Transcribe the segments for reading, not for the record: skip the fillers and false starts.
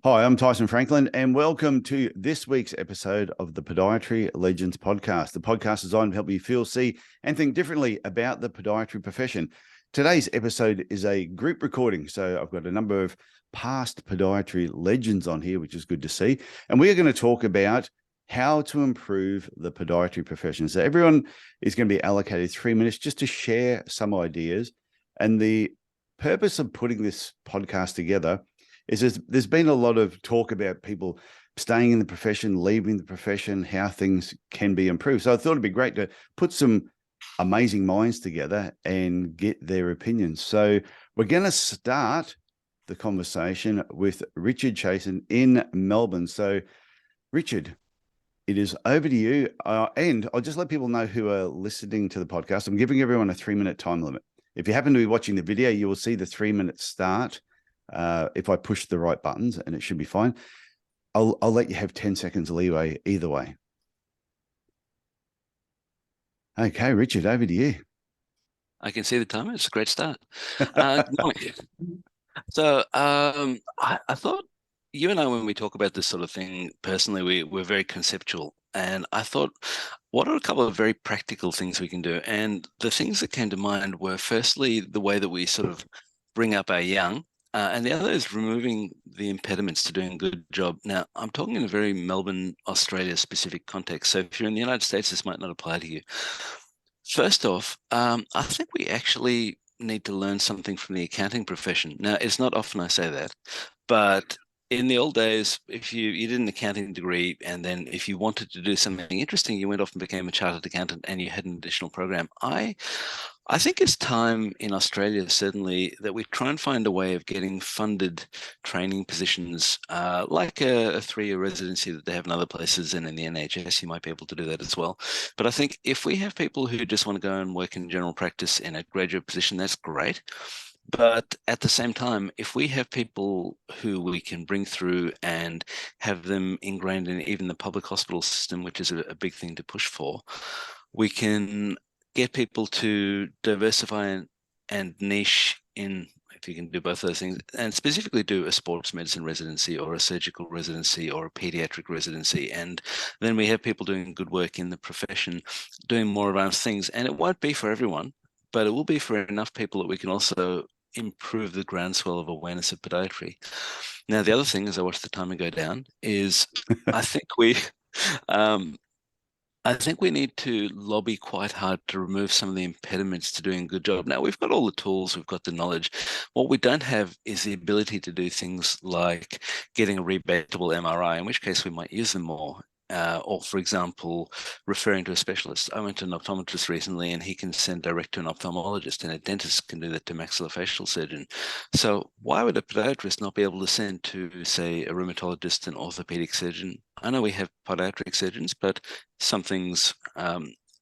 Hi, I'm Tyson Franklin, and welcome to this week's episode of the Podiatry Legends podcast. The podcast is designed to help you feel, see, and think differently about the podiatry profession. Today's episode is a group recording, so I've got a number of past podiatry legends on here, which is good to see. And we are going to talk about how to improve the podiatry profession. So everyone is going to be allocated 3 minutes just to share some ideas. And the purpose of putting this podcast together is there's been a lot of talk about people staying in the profession, leaving the profession, how things can be improved. So I thought it'd be great to put some amazing minds together and get their opinions. So we're going to start the conversation with Richard Chasen in Melbourne. So Richard, it is over to you. And I'll just let people know who are listening to the podcast. I'm giving everyone a 3-minute time limit. If you happen to be watching the video, you will see the 3-minute start. If I push the right buttons, and it should be fine. I'll let you have 10 seconds leeway either way. Okay, Richard, over to you. I can see the timer. It's a great start. Good morning. So I thought you and I, when we talk about this sort of thing, personally, we're very conceptual. And I thought, what are a couple of very practical things we can do? And the things that came to mind were, firstly, the way that we sort of bring up our young. And the other is removing the impediments to doing a good job. Now, I'm talking in a very Melbourne, Australia specific context. So if you're in the United States, this might not apply to you. First off, I think we actually need to learn something from the accounting profession. Now, it's not often I say that, but in the old days, if you did an accounting degree, and then if you wanted to do something interesting, you went off and became a chartered accountant and you had an additional program. I think it's time in Australia, certainly, that we try and find a way of getting funded training positions, like a 3-year residency that they have in other places, and in the NHS, you might be able to do that as well. But I think if we have people who just want to go and work in general practice in a graduate position, that's great. But at the same time, if we have people who we can bring through and have them ingrained in even the public hospital system, which is a big thing to push for, we can get people to diversify and niche in, if you can do both those things, and specifically do a sports medicine residency or a surgical residency or a pediatric residency. And then we have people doing good work in the profession, doing more advanced things. And it won't be for everyone, but it will be for enough people that we can also improve the groundswell of awareness of podiatry. Now, the other thing, as I watch the timer go down, is I think I think we need to lobby quite hard to remove some of the impediments to doing a good job. Now, we've got all the tools, we've got the knowledge. What we don't have is the ability to do things like getting a rebatable MRI, in which case we might use them more. Or, for example, referring to a specialist. I went to an optometrist recently, and he can send direct to an ophthalmologist, and a dentist can do that to a maxillofacial surgeon. So why would a podiatrist not be able to send to, say, a rheumatologist, an orthopedic surgeon? I know we have podiatric surgeons, but some things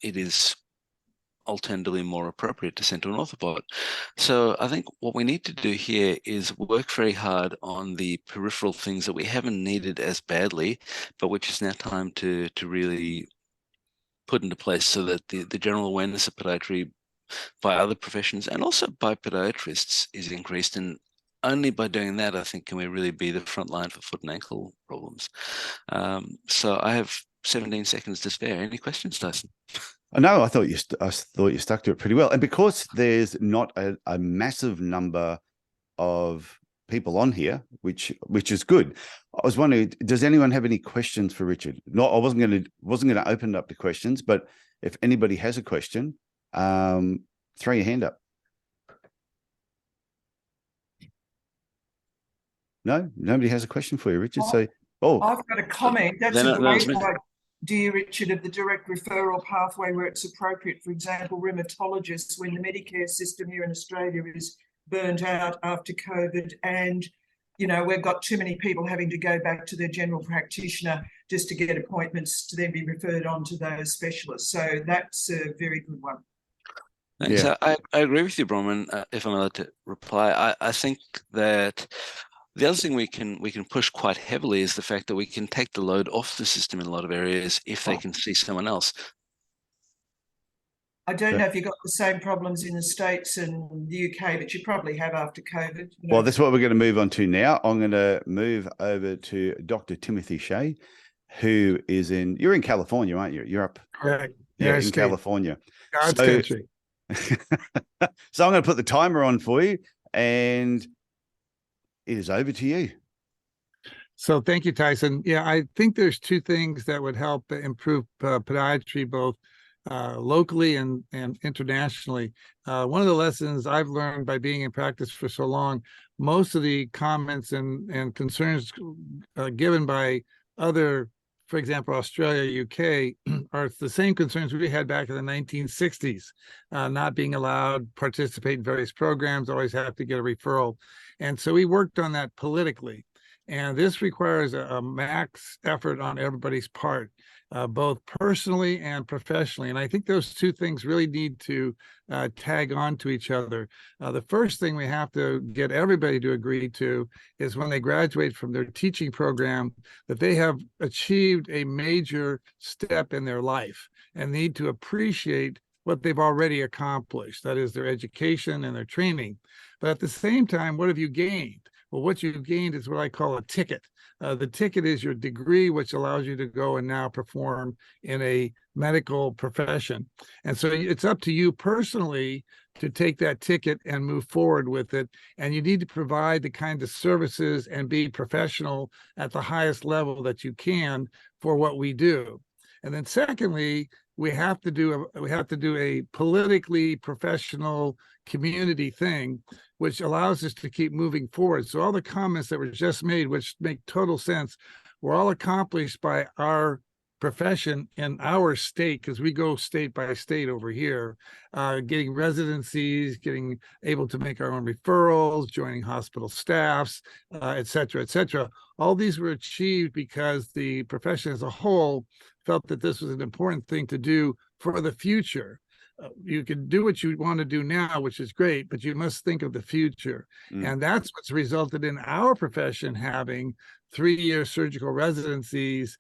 it is alternatively more appropriate to send to an orthopod. So I think what we need to do here is work very hard on the peripheral things that we haven't needed as badly, but which is now time to really put into place so that the general awareness of podiatry by other professions and also by podiatrists is increased. And only by doing that, I think, can we really be the front line for foot and ankle problems. So I have 17 seconds to spare. Any questions, Tyson? No, I thought you stuck to it pretty well. And because there's not a massive number of people on here, which is good, I was wondering, does anyone have any questions for Richard? No, I wasn't going to open it up to questions, but if anybody has a question, throw your hand up. No, nobody has a question for you, Richard. So, I've got a comment. That's a great idea, Richard, of the direct referral pathway where it's appropriate. For example, rheumatologists, when the Medicare system here in Australia is burnt out after COVID, and we've got too many people having to go back to their general practitioner just to get appointments to then be referred on to those specialists. So that's a very good one. Thanks. Yeah. I agree with you, Bronwyn. If I'm allowed to reply, I think that the other thing we can push quite heavily is the fact that we can take the load off the system in a lot of areas if they can see someone else. I don't know if you've got the same problems in the States and the UK, but you probably have after COVID. Well, that's what we're going to move on to now. I'm going to move over to Dr. Timothy Shea, who is you're in California, aren't you? You're up. Correct. Yeah, in California. God's country. So I'm going to put the timer on for you, and it is over to you. So thank you, Tyson. Yeah, I think there's two things that would help improve podiatry, both locally and internationally. One of the lessons I've learned by being in practice for so long, most of the comments and concerns given by other, for example, Australia, UK, are the same concerns we had back in the 1960s, not being allowed to participate in various programs, always have to get a referral. And so we worked on that politically. And this requires a max effort on everybody's part, both personally and professionally. And I think those two things really need to tag on to each other. The first thing we have to get everybody to agree to is when they graduate from their teaching program, that they have achieved a major step in their life and need to appreciate what they've already accomplished. That is their education and their training. But at the same time, what have you gained? Well, what you've gained is what I call a ticket. The ticket is your degree, which allows you to go and now perform in a medical profession. And so it's up to you personally to take that ticket and move forward with it. And you need to provide the kind of services and be professional at the highest level that you can for what we do. And then secondly, we have to do a politically professional community thing, which allows us to keep moving forward. So all the comments that were just made, which make total sense, were all accomplished by our profession in our state, because we go state by state over here, getting residencies, getting able to make our own referrals, joining hospital staffs, et cetera, et cetera. All these were achieved because the profession as a whole felt that this was an important thing to do for the future. You can do what you want to do now, which is great, but you must think of the future. And that's what's resulted in our profession having 3-year surgical residencies,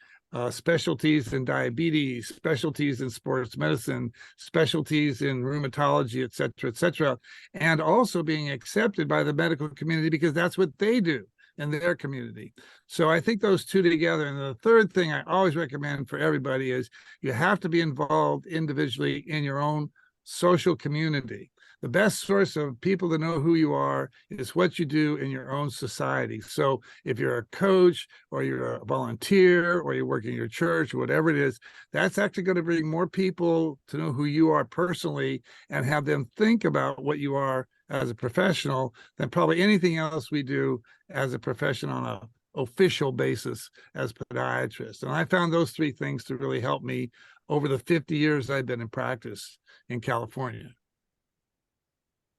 specialties in diabetes, specialties in sports medicine, specialties in rheumatology, et cetera, and also being accepted by the medical community because that's what they do in their community. So I think those two together. And the third thing I always recommend for everybody is you have to be involved individually in your own social community. The best source of people to know who you are is what you do in your own society. So if you're a coach or you're a volunteer or you work in your church or whatever it is, that's actually going to bring more people to know who you are personally and have them think about what you are as a professional than probably anything else we do as a profession on a official basis as podiatrists. And I found those three things to really help me over the 50 years I've been in practice in California.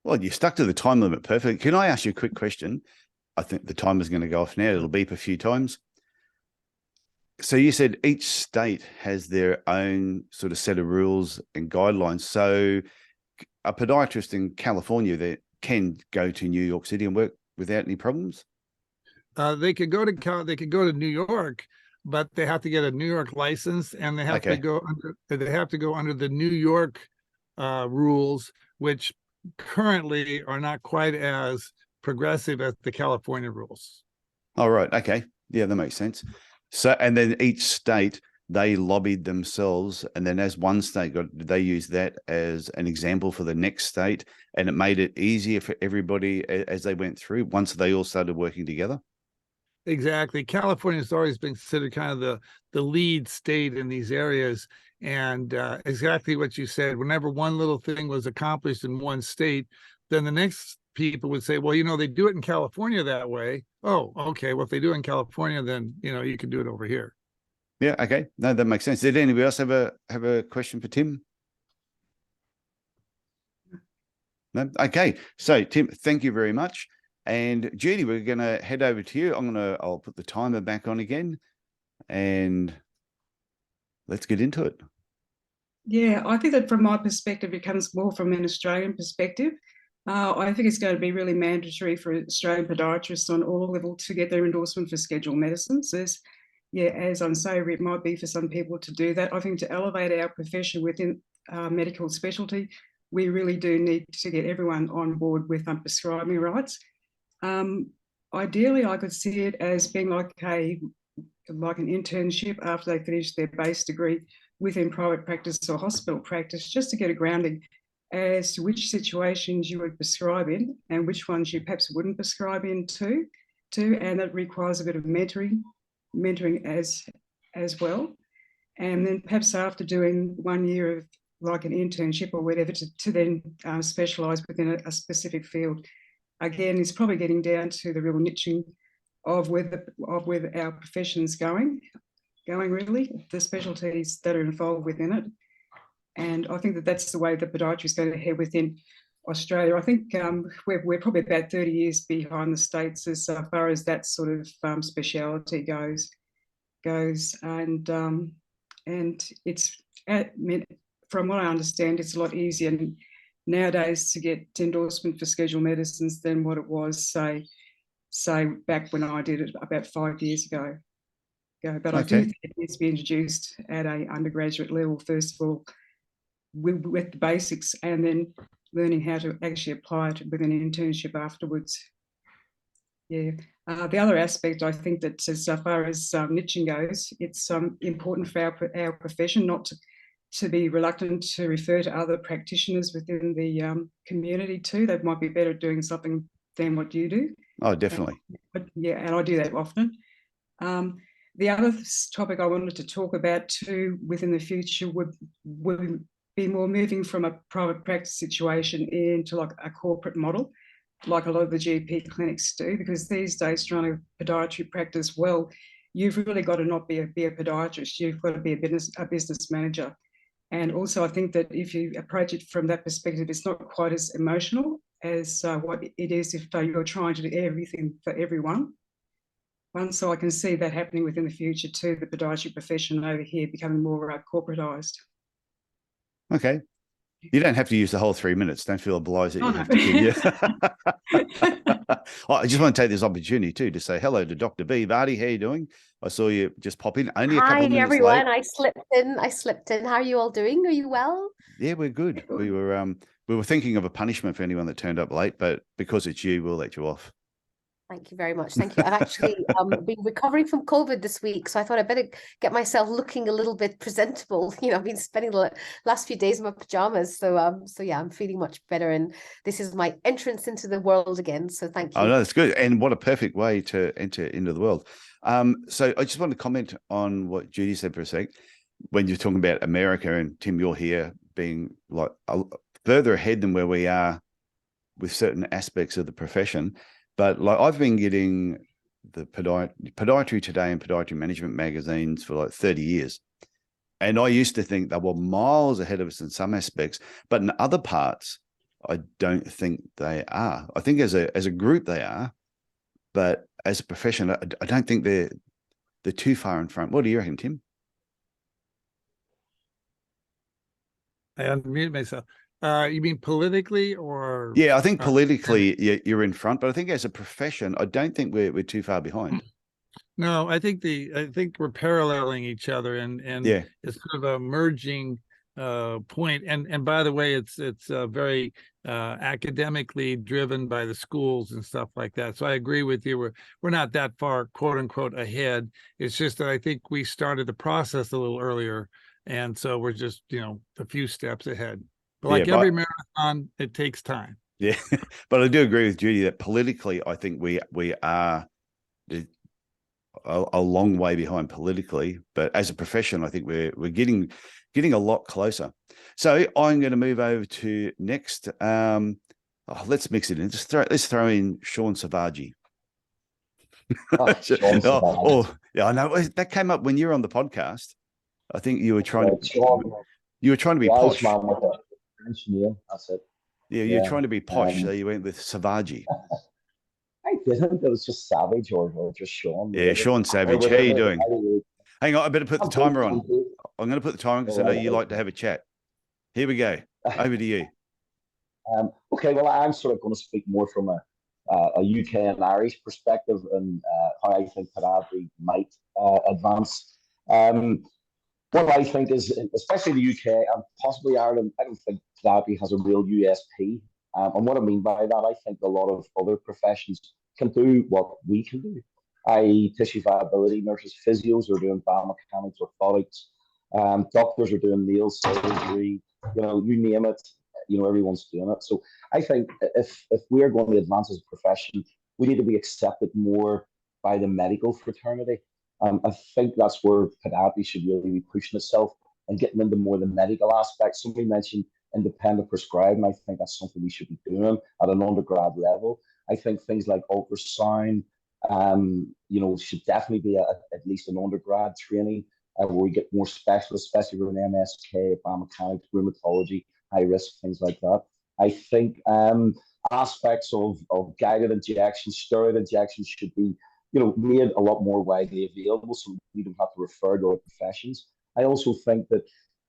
Well, you stuck to the time limit perfectly. Can I ask you a quick question? I think the timer's going to go off now. It'll beep a few times. So you said each state has their own sort of set of rules and guidelines. So a podiatrist in California that can go to New York City and work without any problems? They could go to New York, but they have to get a New York license, and they have to go under the New York rules, which currently are not quite as progressive as the California rules. All right. Okay. Yeah, that makes sense. So, and then each state, they lobbied themselves, and then as one state they used that as an example for the next state, and it made it easier for everybody as they went through once they all started working together. Exactly. California has always been considered kind of the lead state in these areas. And exactly what you said, whenever one little thing was accomplished in one state, then the next people would say, well, they do it in California that way. Oh, okay. Well, if they do it in California, then, you can do it over here. Yeah. Okay. No, that makes sense. Did anybody else have a question for Tim? No. Okay. So Tim, thank you very much. And Judi, we're going to head over to you. I'll put the timer back on again, and let's get into it. Yeah, I think that from my perspective, it comes more from an Australian perspective. I think it's going to be really mandatory for Australian podiatrists on all levels to get their endorsement for scheduled medicines. As I'm saying, it might be for some people to do that. I think to elevate our profession within medical specialty, we really do need to get everyone on board with prescribing rights. Ideally, I could see it as being like an internship after they finish their base degree within private practice or hospital practice, just to get a grounding as to which situations you would prescribe in and which ones you perhaps wouldn't prescribe in to, and that requires a bit of mentoring as well. And then perhaps after doing 1 year of like an internship or whatever to then specialise within a specific field. Again, it's probably getting down to the real niching of where our profession's going really, the specialties that are involved within it. And I think that that's the way that podiatry is going to head within Australia. I think we're probably about 30 years behind the States as far as that sort of speciality goes. And it's, from what I understand, it's a lot easier nowadays to get endorsement for scheduled medicines than what it was, say back when I did it about 5 years ago. But okay. I do think it needs to be introduced at an undergraduate level, first of all, with the basics, and then learning how to actually apply it with an internship afterwards. Yeah. The other aspect, I think that as far as niching goes, it's important for our profession not to be reluctant to refer to other practitioners within the community too. They might be better at doing something than what you do. Oh, definitely. But yeah, and I do that often. The other topic I wanted to talk about too within the future would be more moving from a private practice situation into like a corporate model, like a lot of the GP clinics do, because these days trying to podiatry practice well, you've really got to not be a podiatrist, you've got to be a business manager. And also I think that if you approach it from that perspective, it's not quite as emotional as what it is if you're trying to do everything for everyone. So I can see that happening within the future too, the podiatry profession over here becoming more corporatised. Okay. You don't have to use the whole 3 minutes. Don't feel obliged that you have to give I just want to take this opportunity too to say hello to Dr. B. Bharti, how are you doing? I saw you just pop in. Only a couple of minutes everyone. late. I slipped in. How are you all doing? Are you well? Yeah, we're good. We were thinking of a punishment for anyone that turned up late, but because it's you, we'll let you off. Thank you very much. Thank you. I've actually been recovering from COVID this week, so I thought I'd better get myself looking a little bit presentable. You know, I've been spending the last few days in my pajamas, so yeah, I'm feeling much better, and this is my entrance into the world again. So thank you. Oh no, that's good, and what a perfect way to enter into the world. So I just want to comment on what Judi said for a sec when you're talking about America, and Tim, you're here being like further ahead than where we are with certain aspects of the profession. But like I've been getting the Podiatry Today and Podiatry Management magazines for like 30 years. And I used to think they were miles ahead of us in some aspects, but in other parts, I don't think they are. I think as a group they are, but as a profession, I don't think they're too far in front. What do you reckon, Tim? I unmuted myself. You mean politically or? Yeah, I think politically you're in front, but I think as a profession, I don't think we're too far behind. No, I think we're paralleling each other, and yeah, it's sort of a merging point. And by the way, it's very academically driven by the schools and stuff like that. So I agree with you. We're not that far, quote unquote, ahead. It's just that I think we started the process a little earlier, and so we're just a few steps ahead. Like every marathon, it takes time. Yeah, but I do agree with Judi that politically, I think we are a long way behind politically. But as a profession, I think we're getting a lot closer. So I'm going to move over to next. Let's mix it in. Let's throw in Sean Savage. Yeah, I know that came up when you were on the podcast. I think you were trying to be posh. That's it. Yeah, you're trying to be posh, so you went with Savage. I didn't. It was just Savage or just Sean. Yeah, Sean Savage. How are you doing? Hang on, I better put the timer on. I'm going to put the timer on because I know you like to have a chat. Here we go. Over to you. Okay, well, I'm sort of going to speak more from a UK and Irish perspective and how I think podiatry might advance. what I think is, especially the UK and possibly Ireland, I don't think podiatry has a real USP. And what I mean by that, I think a lot of other professions can do what we can do, i.e. tissue viability, nurses, physios are doing biomechanics, orthotics, doctors are doing nail surgery, you name it, everyone's doing it. So I think if we're going to advance as a profession, we need to be accepted more by the medical fraternity. I think that's where podiatry should really be pushing itself and getting into more the medical aspects. Somebody mentioned independent prescribing. I think that's something we should be doing at an undergrad level. I think things like ultrasound, should definitely be at least an undergrad training where we get more specialists, especially with an MSK, biomechanics, rheumatology, high risk, things like that. I think aspects of guided injections, steroid injections should be made a lot more widely available so we don't have to refer to other professions. I also think that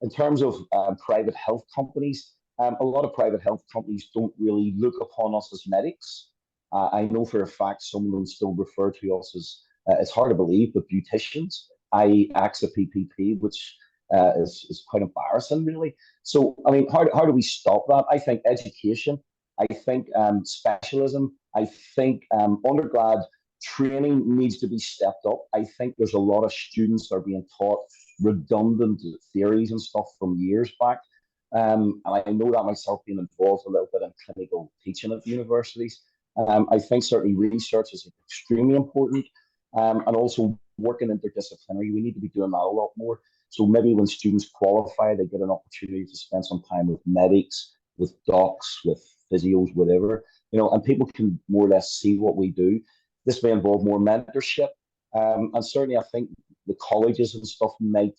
in terms of private health companies, a lot of private health companies don't really look upon us as medics. I know for a fact some of them still refer to us as, it's hard to believe, but beauticians, i.e. AXA PPP, which is quite embarrassing, really. So, I mean, how do we stop that? I think education, I think specialism, I think undergrad training needs to be stepped up. I think there's a lot of students that are being taught redundant theories and stuff from years back. And I know that myself, being involved a little bit in clinical teaching at universities. I think certainly research is extremely important. And also working interdisciplinary, we need to be doing that a lot more. So maybe when students qualify, they get an opportunity to spend some time with medics, with docs, with physios, whatever, and people can more or less see what we do. This may involve more mentorship. And certainly I think the colleges and stuff might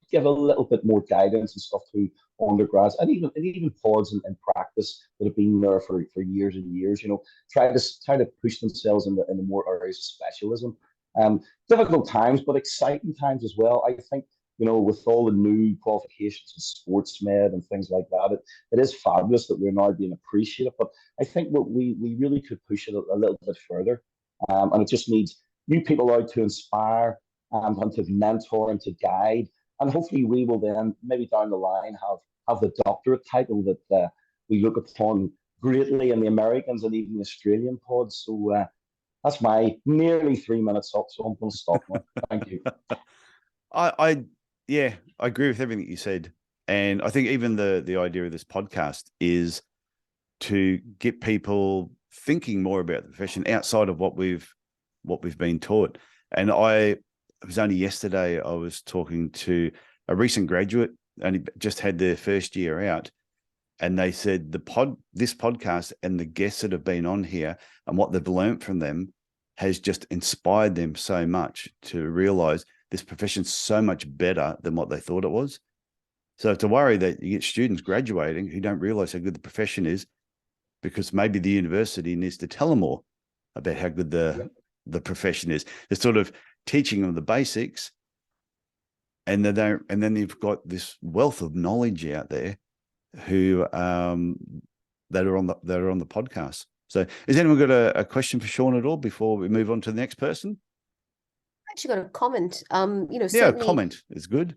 give a little bit more guidance and stuff to undergrads and even pods in practice that have been there for years and years, try to push themselves in the more areas of specialism. Difficult times, but exciting times as well. I think, with all the new qualifications in sports med and things like that, it is fabulous that we're now being appreciated. But I think what we really could push it a little bit further. And it just needs new people out to inspire and to mentor and to guide. And hopefully we will then, maybe down the line, have the doctorate title that we look upon greatly in the Americans and even the Australian pods. So that's my nearly 3 minutes up, so I'm going to stop now. Thank you. I agree with everything you said. And I think even the idea of this podcast is to get people thinking more about the profession outside of what we've been taught. And it was only yesterday I was talking to a recent graduate, only just had their first year out, and they said this podcast and the guests that have been on here and what they've learned from them has just inspired them so much to realize this profession's so much better than what they thought it was. So to worry that you get students graduating who don't realize how good the profession is, because maybe the university needs to tell them more about how good the profession is. They're sort of teaching them the basics, and then you've got this wealth of knowledge out there who that are on the podcast. So has anyone got a question for Sean at all before we move on to the next person? I actually got a comment. A comment is good.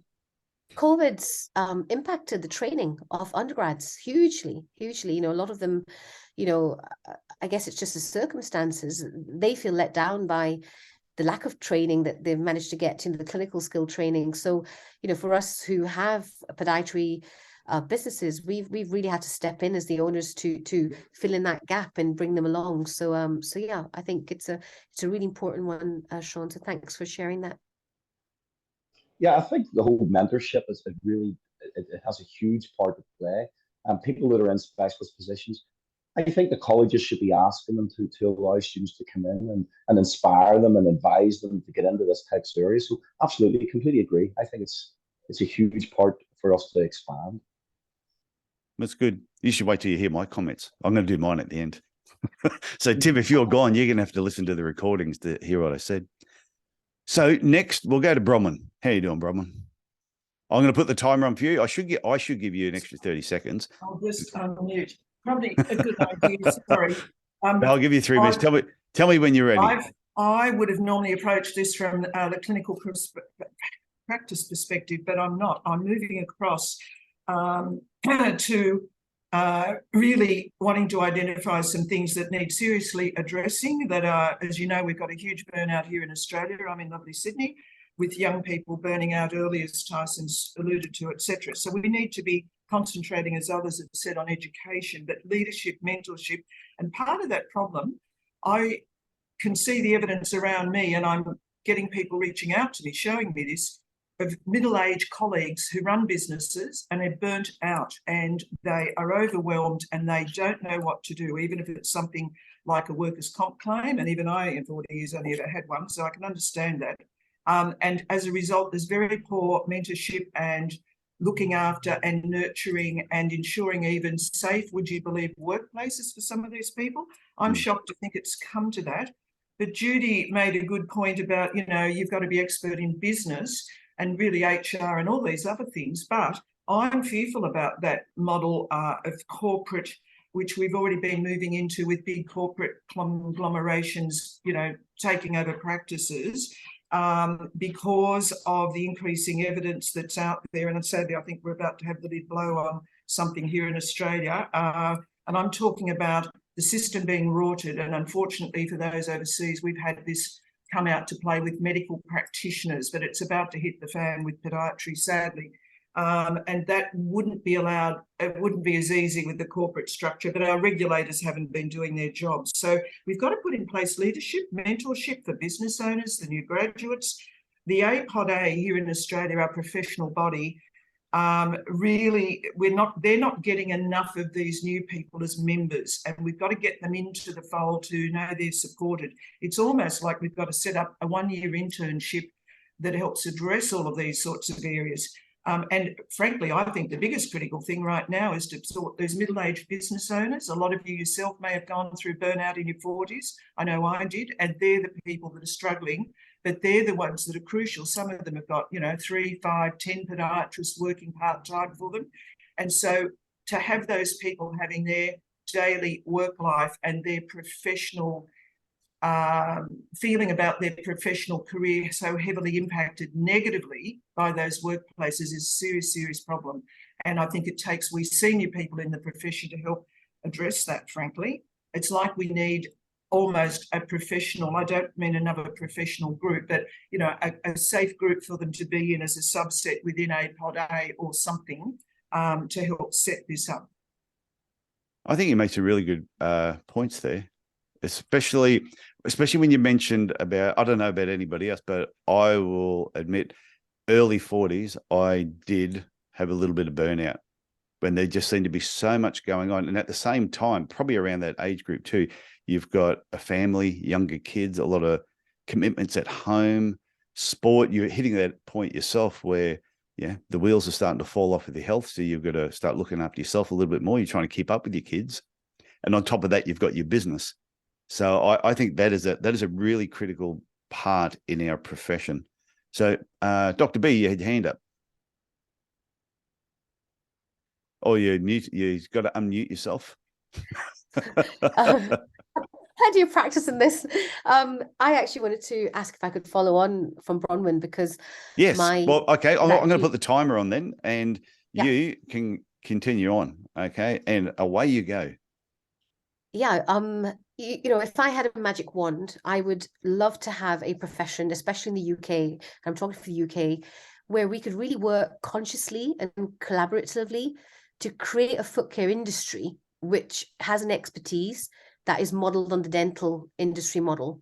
COVID's impacted the training of undergrads hugely. A lot of them, I guess it's just the circumstances. They feel let down by the lack of training that they've managed to get into the clinical skill training. So, for us who have podiatry businesses, we've really had to step in as the owners to fill in that gap and bring them along. So yeah, I think it's a really important one, Sean. So thanks for sharing that. Yeah, I think the whole mentorship is it has a huge part to play. And people that are in specialist positions, I think the colleges should be asking them to allow students to come in and inspire them and advise them to get into this type of area. So absolutely, completely agree. I think it's a huge part for us to expand. That's good. You should wait till you hear my comments. I'm going to do mine at the end. So Tim, if you're gone, you're going to have to listen to the recordings to hear what I said. So next, we'll go to Bronwyn. How you doing, Bronwyn? I'm going to put the timer on for you. I should give you an extra 30 seconds. I'll just unmute. Probably a good idea. Sorry. I'll give you 3 minutes. Tell me when you're ready. I would have normally approached this from the clinical practice perspective, but I'm not. I'm moving across to really wanting to identify some things that need seriously addressing that are, as you know, we've got a huge burnout here in Australia. I'm in lovely Sydney, with young people burning out early, as Tyson's alluded to, etc. So we need to be concentrating, as others have said, on education, but leadership, mentorship. And part of that problem, I can see the evidence around me, and I'm getting people reaching out to me, showing me this, of middle-aged colleagues who run businesses and they're burnt out and they are overwhelmed and they don't know what to do, even if it's something like a workers' comp claim. And even I, in 40 years, only ever had one, so I can understand that. And as a result, there's very poor mentorship and looking after and nurturing and ensuring even safe, would you believe, workplaces for some of these people. I'm shocked to think it's come to that. But Judi made a good point about, you know, you've got to be expert in business and really HR and all these other things. But I'm fearful about that model of corporate, which we've already been moving into with big corporate conglomerations, you know, taking over practices. Because of the increasing evidence that's out there. And sadly, I think we're about to have the lid blow on something here in Australia. And I'm talking about the system being rorted. And unfortunately for those overseas, we've had this come out to play with medical practitioners, but it's about to hit the fan with podiatry, sadly. And that wouldn't be allowed, it wouldn't be as easy with the corporate structure, but our regulators haven't been doing their jobs. So we've got to put in place leadership, mentorship for business owners, the new graduates. The APOD-A here in Australia, our professional body, really, they're not getting enough of these new people as members, and we've got to get them into the fold to know they're supported. It's almost like we've got to set up a one-year internship that helps address all of these sorts of areas. And frankly, I think the biggest critical thing right now is to sort those middle-aged business owners. A lot of you yourself may have gone through burnout in your 40s. I know I did, and they're the people that are struggling, but they're the ones that are crucial. Some of them have got, you know, 3, 5, 10 podiatrists working part-time for them. And so to have those people having their daily work life and their professional feeling about their professional career so heavily impacted negatively by those workplaces is a serious, serious problem. And I think it takes we senior people in the profession to help address that, frankly. It's like we need almost a professional, I don't mean another professional group, but, you know, a safe group for them to be in as a subset within APOD-A or something to help set this up. I think you make some really good points there. Especially when you mentioned about, I don't know about anybody else, but I will admit early 40s, I did have a little bit of burnout when there just seemed to be so much going on. And at the same time, probably around that age group too, you've got a family, younger kids, a lot of commitments at home, sport. You're hitting that point yourself where, yeah, the wheels are starting to fall off with your health. So you've got to start looking after yourself a little bit more. You're trying to keep up with your kids. And on top of that, you've got your business. So I think that is a really critical part in our profession. So Dr. B, you had your hand up. Oh, you've got to unmute yourself. How do you practice in this? I actually wanted to ask if I could follow on from Bronwyn because yes. Well, okay, I'm going to put the timer on then, and you can continue on. Okay, and away you go. Yeah, you know, if I had a magic wand, I would love to have a profession, especially in the UK, I'm talking for the UK, where we could really work consciously and collaboratively to create a foot care industry which has an expertise that is modeled on the dental industry model.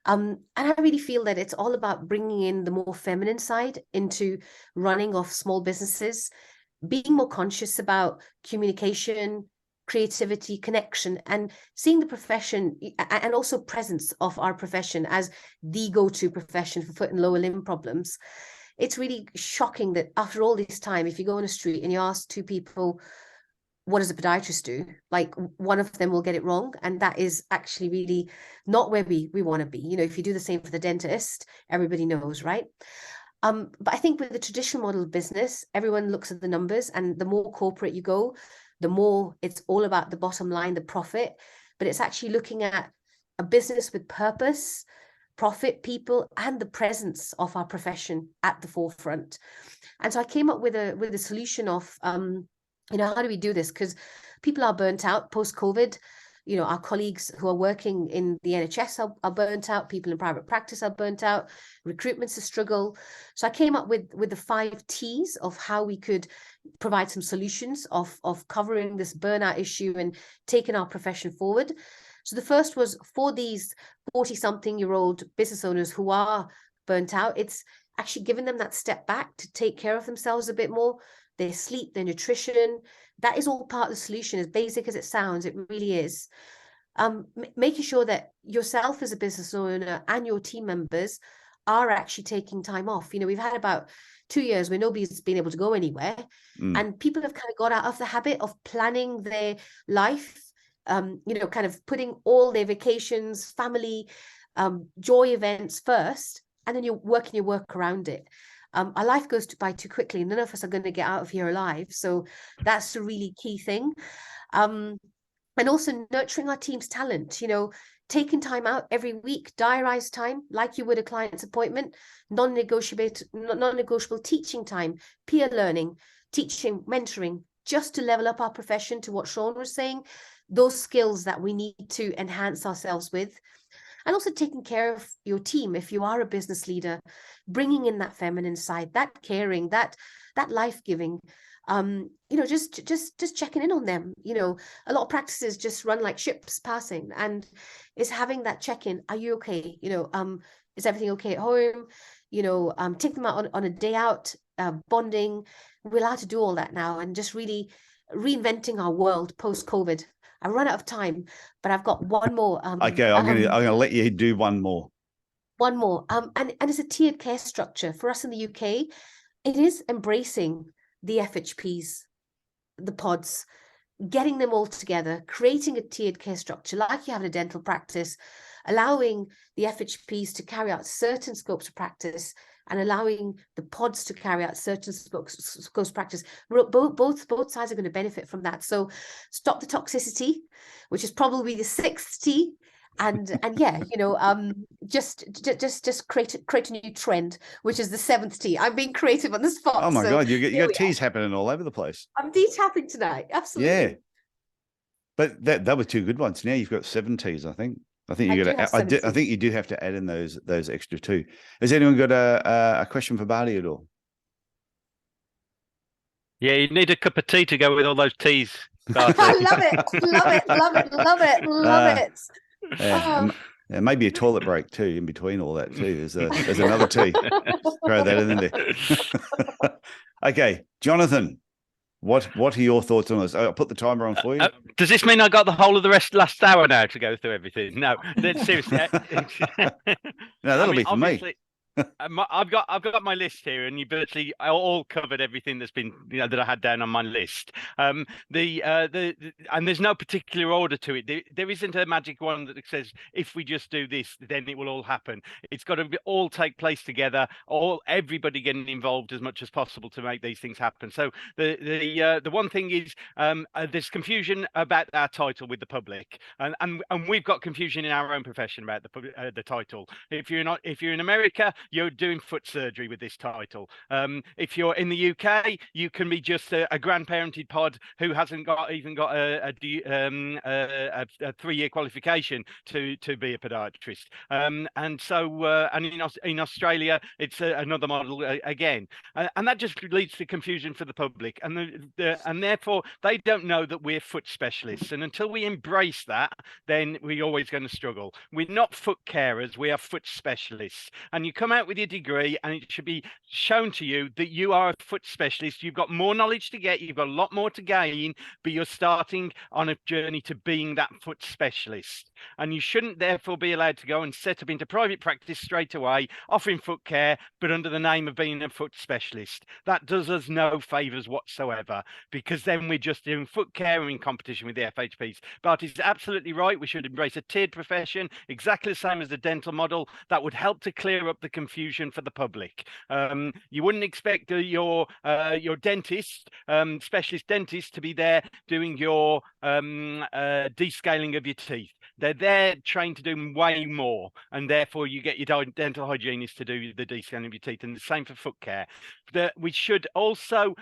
And I really feel that it's all about bringing in the more feminine side into running of small businesses, being more conscious about communication, creativity, connection, and seeing the profession and also presence of our profession as the go-to profession for foot and lower limb problems. It's really shocking that after all this time, if you go on a street and you ask two people, what does a podiatrist do? Like one of them will get it wrong. And that is actually really not where we want to be. You know, if you do the same for the dentist, everybody knows, right? But I think with the traditional model of business, everyone looks at the numbers, and the more corporate you go, the more it's all about the bottom line, the profit. But it's actually looking at a business with purpose, profit people and the presence of our profession at the forefront. And so I came up with a solution of, how do we do this? Because people are burnt out post-COVID. Our colleagues who are working in the NHS are burnt out. People in private practice are burnt out. Recruitment's a struggle. So I came up with the 5 T's of how we could provide some solutions of covering this burnout issue and taking our profession forward. So the first was for these 40-something-year-old business owners who are burnt out, it's actually giving them that step back to take care of themselves a bit more, their sleep, their nutrition. That is all part of the solution, as basic as it sounds, it really is. Making sure that yourself as a business owner and your team members are actually taking time off. We've had about 2 years where nobody's been able to go anywhere. And people have kind of got out of the habit of planning their life, kind of putting all their vacations, family, joy events first, and then you're working your work around it. Our life goes by too quickly. None of us are going to get out of here alive. So that's a really key thing. And also nurturing our team's talent, taking time out every week, diarise time like you would a client's appointment, non-negotiable teaching time, peer learning, teaching, mentoring, just to level up our profession, to what Sean was saying, those skills that we need to enhance ourselves with. And also taking care of your team. If you are a business leader, bringing in that feminine side, that caring, that life-giving, just checking in on them. A lot of practices just run like ships passing, and is having that check-in. Are you okay? Is everything okay at home? Take them out on a day out, bonding. We're allowed to do all that now, and just really reinventing our world post-COVID. I've run out of time, but I've got one more. Okay, I'm gonna let you do one more. One more. And it's a tiered care structure. For us in the UK, it is embracing the FHPs, the pods, getting them all together, creating a tiered care structure like you have in a dental practice, allowing the FHPs to carry out certain scopes of practice and allowing the pods to carry out certain scopes of practice. Both sides are going to benefit from that. So stop the toxicity, which is probably the 6th T. And yeah, just create a new trend, which is the 7th T. I'm being creative on the spot. Oh my God, you got T's happening all over the place. I'm D-tapping tonight, absolutely. Yeah, but that was 2 good ones. Now you've got 7 T's, I think. I think you got to. I think you do have to add in those extra 2. Has anyone got a question for Bharti at all? Yeah, you need a cup of tea to go with all those teas. I love it. Yeah, maybe a toilet break too in between all that too. There's another tea. Throw that in there. Okay, Jonathan. What are your thoughts on this? I'll put the timer on for you. Does this mean I got the whole of the last hour now to go through everything? No, seriously. No, that'll be for me. I've got my list here, and you virtually all covered everything that's been that I had down on my list. And there's no particular order to it. There isn't a magic one that says if we just do this, then it will all happen. It's got to all take place together. Everybody getting involved as much as possible to make these things happen. So the one thing is there's confusion about our title with the public, and we've got confusion in our own profession about the title. If you're in America, you're doing foot surgery with this title. If you're in the UK, you can be just a grandparented pod who hasn't got a 3-year qualification to be a podiatrist. And in Australia, it's another model again, and that just leads to confusion for the public, and therefore they don't know that we're foot specialists. And until we embrace that, then we're always going to struggle. We're not foot carers, we are foot specialists. And you come out with your degree and it should be shown to you that you are a foot specialist. You've got more knowledge to get, you've got a lot more to gain, but you're starting on a journey to being that foot specialist. And you shouldn't therefore be allowed to go and set up into private practice straight away, offering foot care, but under the name of being a foot specialist. That does us no favors whatsoever, because then we're just doing foot care and in competition with the FHPs. But it's absolutely right. We should embrace a tiered profession, exactly the same as the dental model. That would help to clear up the confusion for the public. You wouldn't expect your dentist, specialist dentist, to be there doing your descaling of your teeth. They're trained to do way more, and therefore you get your dental hygienist to do the descaling of your teeth, and the same for foot care. We should also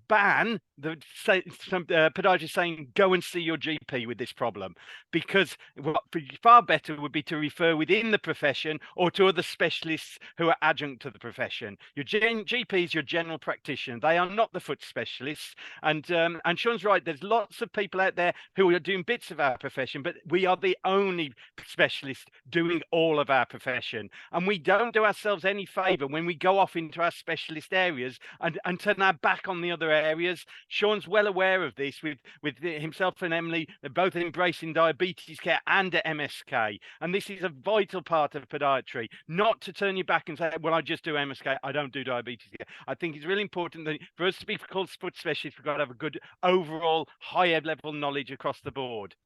ban some podiatrists saying go and see your GP with this problem, because what far better would be to refer within the profession or to other specialists who are adjunct to the profession. Your GP is your general practitioner. They are not the foot specialists. And Sean's right, there's lots of people out there who are doing bits of our profession, but we are the only specialist doing all of our profession. And we don't do ourselves any favor when we go off into our specialist areas and turn our back on the other areas. Sean's well aware of this, with himself and Emily both embracing diabetes care and MSK. And this is a vital part of podiatry, not to turn you back and say, well, I just do MSK, I don't do diabetes care. I think it's really important that for us to be called foot specialists, we've got to have a good overall higher level knowledge across the board.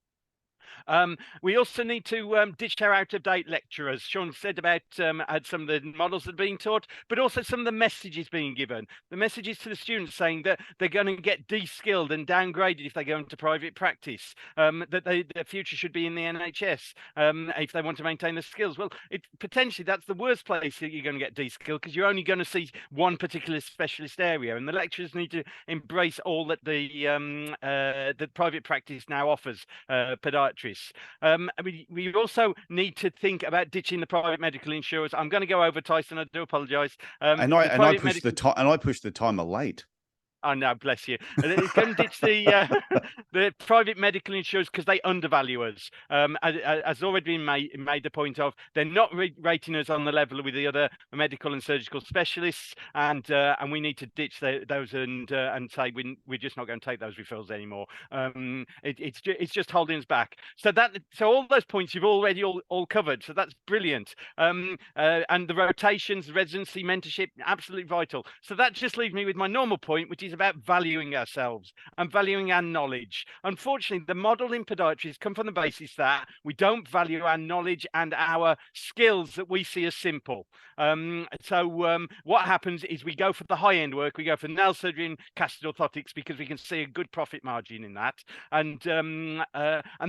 We also need to ditch our out-of-date lecturers. Sean said about some of the models that are being taught, but also some of the messages being given. The messages to the students saying that they're going to get de-skilled and downgraded if they go into private practice, that their future should be in the NHS if they want to maintain their skills. Well, potentially that's the worst place that you're going to get de-skilled, because you're only going to see one particular specialist area, and the lecturers need to embrace all that the private practice now offers podiatry. We also need to think about ditching the private medical insurers. I'm going to go over, Tyson. I do apologise. I pushed the timer late. Oh no, bless you. Can ditch the private medical insurers because they undervalue us. As already been made the point of, they're not rating us on the level with the other medical and surgical specialists, and we need to ditch those and say we're just not going to take those referrals anymore. It's just holding us back. So all those points you've already all covered. So that's brilliant. And the rotations, residency, mentorship, absolutely vital. So that just leaves me with my normal point, which is about valuing ourselves and valuing our knowledge. Unfortunately, the model in podiatry has come from the basis that we don't value our knowledge and our skills that we see as simple. What happens is we go for the high-end work. We go for nail surgery and casted orthotics because we can see a good profit margin in that. And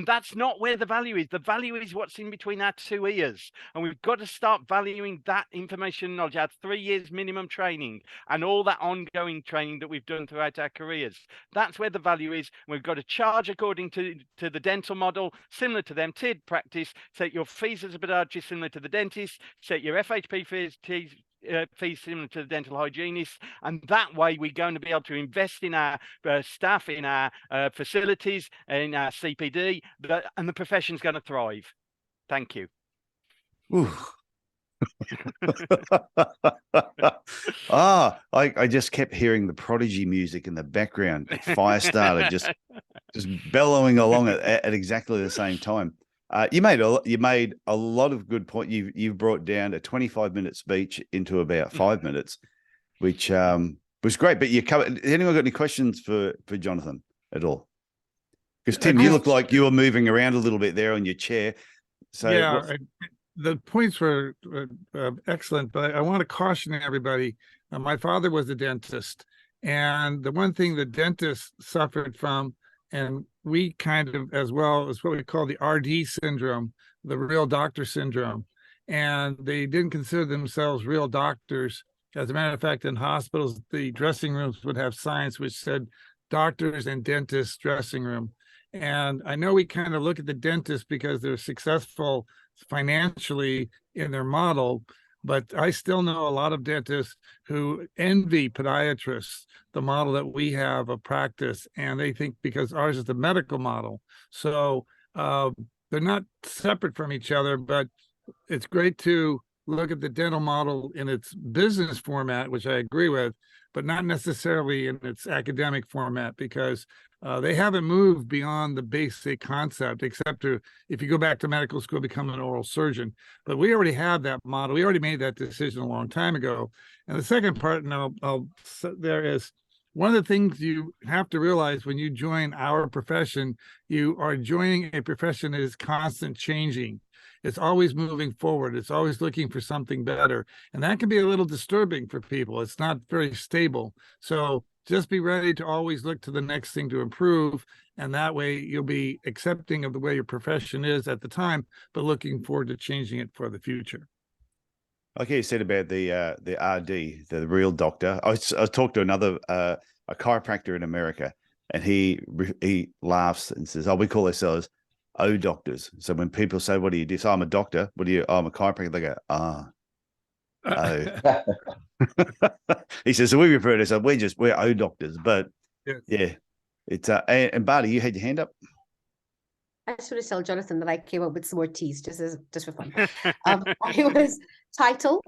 that's not where the value is. The value is what's in between our two ears. And we've got to start valuing that information and knowledge, our 3 years minimum training and all that ongoing training that we've done throughout our careers. That's where the value is. We've got to charge according to the dental model, similar to them, tiered practice, set your fees as a podiatrist similar to the dentist, set your FHP fees similar to the dental hygienist, and that way we're going to be able to invest in our staff, in our facilities, in our CPD, and the profession's going to thrive. Thank you. I just kept hearing the Prodigy music in the background. Firestarter just bellowing along at exactly the same time. You made a lot of good point. You've brought down a 25-minute speech into about 5 minutes, which was great. But you covered. Has anyone got any questions for Jonathan at all? Because Tim, you look like you were moving around a little bit there on your chair. So yeah. The points were excellent, but I want to caution everybody. My father was a dentist, and the one thing the dentists suffered from, and we kind of as well, is what we call the RD syndrome, the real doctor syndrome. And they didn't consider themselves real doctors. As a matter of fact, in hospitals, the dressing rooms would have signs which said doctors and dentists dressing room. And I know we kind of look at the dentists because they're successful financially in their model, but I still know a lot of dentists who envy podiatrists, the model that we have of practice, and they think because ours is the medical model. So they're not separate from each other, but it's great to look at the dental model in its business format, which I agree with, but not necessarily in its academic format, because they haven't moved beyond the basic concept, except to, if you go back to medical school, become an oral surgeon. But we already have that model. We already made that decision a long time ago. And the second part, and there is, one of the things you have to realize when you join our profession, you are joining a profession that is constant changing. It's always moving forward. It's always looking for something better. And that can be a little disturbing for people. It's not very stable. So just be ready to always look to the next thing to improve. And that way you'll be accepting of the way your profession is at the time, but looking forward to changing it for the future. Like you said about the RD, the real doctor. I talked to another a chiropractor in America, and he laughs and says, "Oh, we call ourselves O doctors." So when people say, "What do you do?" So I'm a doctor. What do you? Oh, I'm a chiropractor. They go, "Ah, oh." He says, "So we refer to ourselves. We're O doctors." But Yes. yeah, it's and Bharti, you had your hand up. I just want to tell Jonathan that I came up with some more teas just for fun. It was title.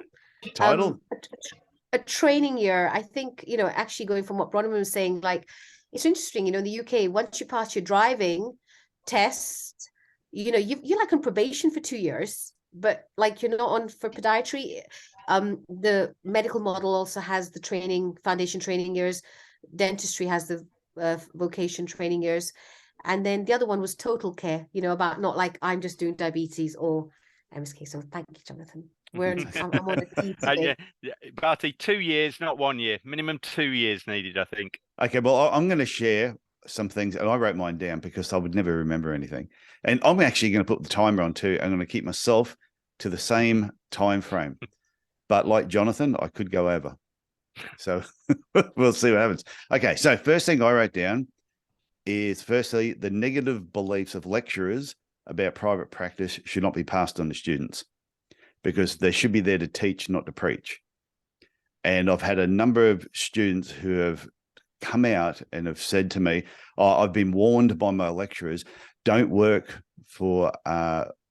A training year. I think, actually going from what Bronwyn was saying, like, it's interesting, in the UK, once you pass your driving test, you're like on probation for 2 years, but like you're not on for podiatry. The medical model also has the foundation training years. Dentistry has the vocation training years. And then the other one was total care, about not like I'm just doing diabetes or MSK. So thank you, Jonathan. I'm on the team today. Yeah, Bharti, 2 years, not 1 year. Minimum 2 years needed, I think. Okay, well, I'm going to share some things, and I wrote mine down because I would never remember anything. And I'm actually going to put the timer on too. I'm going to keep myself to the same time frame. But like Jonathan, I could go over. So we'll see what happens. Okay, so first thing I wrote down is firstly, the negative beliefs of lecturers about private practice should not be passed on to students, because they should be there to teach, not to preach. And I've had a number of students who have come out and have said to me, "Oh, I've been warned by my lecturers, don't work for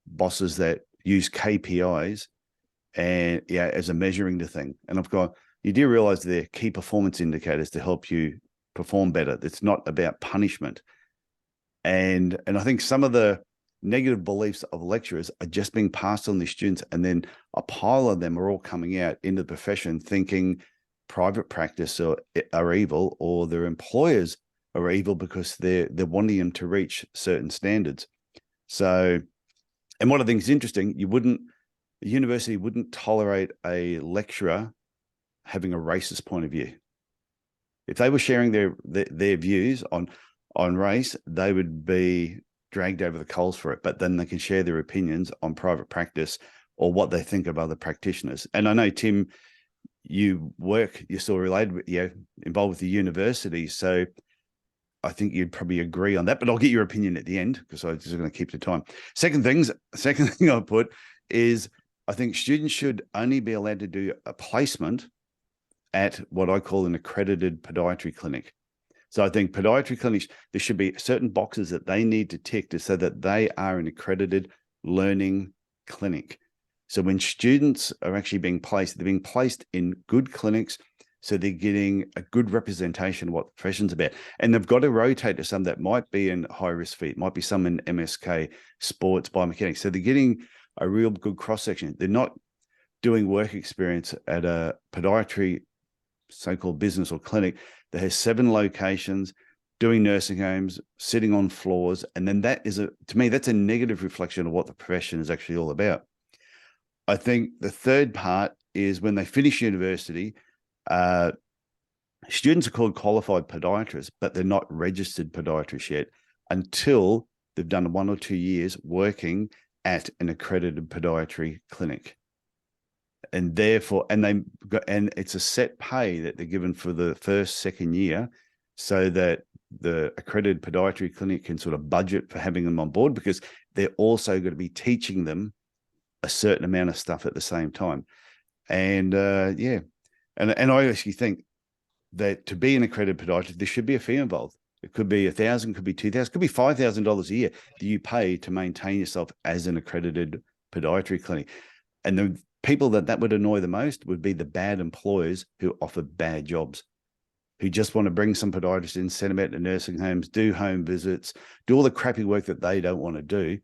bosses that use KPIs and as a measuring the thing." And I've gone, you do realize they're key performance indicators to help you perform better. It's not about punishment. And I think some of the negative beliefs of lecturers are just being passed on to students, and then a pile of them are all coming out into the profession thinking private practice are evil, or their employers are evil because they're wanting them to reach certain standards. So, and one of the things interesting, the university wouldn't tolerate a lecturer having a racist point of view. If they were sharing their views on race, they would be dragged over the coals for it. But then they can share their opinions on private practice or what they think of other practitioners. And I know, Tim, you're still related, involved with the university. So I think you'd probably agree on that, but I'll get your opinion at the end because I'm just going to keep the time. Second thing I'll put is I think students should only be allowed to do a placement at what I call an accredited podiatry clinic. So I think podiatry clinics, there should be certain boxes that they need to tick to so that they are an accredited learning clinic. So when students are actually being placed, they're being placed in good clinics, so they're getting a good representation of what the profession's about. And they've got to rotate to some that might be in high-risk feet, might be some in MSK, sports, biomechanics. So they're getting a real good cross-section. They're not doing work experience at a podiatry so-called business or clinic that has 7 locations, doing nursing homes, sitting on floors. And then that is, to me, that's a negative reflection of what the profession is actually all about. I think the third part is when they finish university, students are called qualified podiatrists, but they're not registered podiatrists yet until they've done 1 or 2 years working at an accredited podiatry clinic. And therefore, and it's a set pay that they're given for the first, second year, so that the accredited podiatry clinic can sort of budget for having them on board, because they're also going to be teaching them a certain amount of stuff at the same time. And and I actually think that to be an accredited podiatrist, there should be a fee involved. It could be $1,000, could be $2,000, could be $5,000 a year that you pay to maintain yourself as an accredited podiatry clinic. And the people that would annoy the most would be the bad employers who offer bad jobs, who just want to bring some podiatrists in, send them out to nursing homes, do home visits, do all the crappy work that they don't want to do.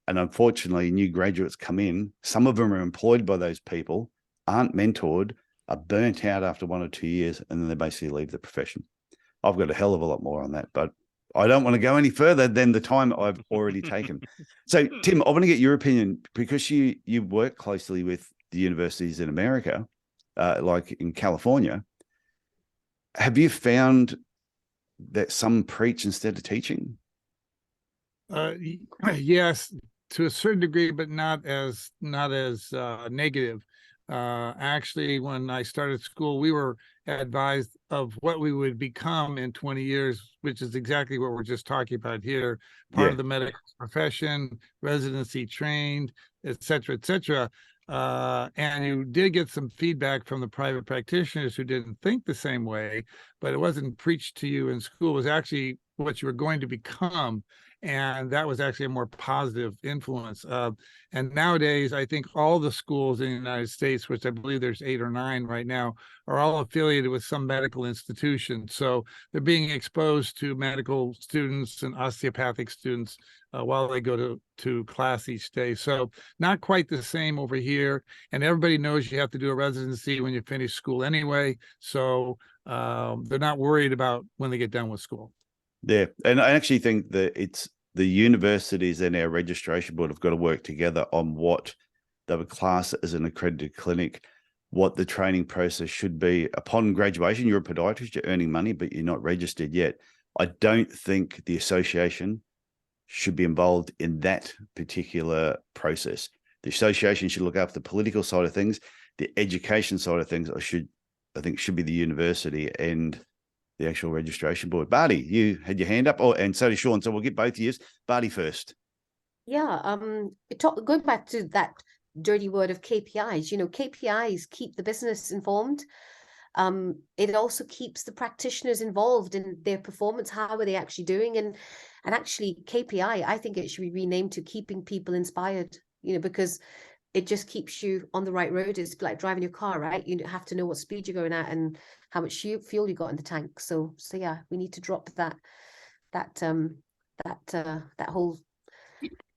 And unfortunately, new graduates come in. Some of them are employed by those people, aren't mentored, are burnt out after 1 or 2 years, and then they basically leave the profession. I've got a hell of a lot more on that, but I don't want to go any further than the time I've already taken. So, Tim, I want to get your opinion, because you work closely with the universities in America, like in California. Have you found that some preach instead of teaching? Yes, to a certain degree, but not as negative. Actually, when I started school, we were advised of what we would become in 20 years, which is exactly what we're just talking about here. Part of the medical profession, residency trained, et cetera, et cetera. And you did get some feedback from the private practitioners who didn't think the same way, but it wasn't preached to you in school. It was actually what you were going to become. And that was actually a more positive influence. And nowadays, I think all the schools in the United States, which I believe there's 8 or 9 right now, are all affiliated with some medical institution. So they're being exposed to medical students and osteopathic students while they go to class each day. So not quite the same over here. And everybody knows you have to do a residency when you finish school anyway. So they're not worried about when they get done with school. Yeah, and I actually think that it's the universities and our registration board have got to work together on what they would class as an accredited clinic, what the training process should be. Upon graduation, you're a podiatrist, you're earning money, but you're not registered yet. I don't think the association should be involved in that particular process. The association should look after the political side of things. The education side of things, I think should be the university and the actual registration board. Bharti, you had your hand up, and so did Sean. So we'll get both of you. Bharti first. Yeah, going back to that dirty word of KPIs, KPIs keep the business informed. It also keeps the practitioners involved in their performance. How are they actually doing? And actually KPI, I think it should be renamed to keeping people inspired, because it just keeps you on the right road. It's like driving your car, right? You have to know what speed you're going at and how much fuel you got in the tank. So yeah, we need to drop that whole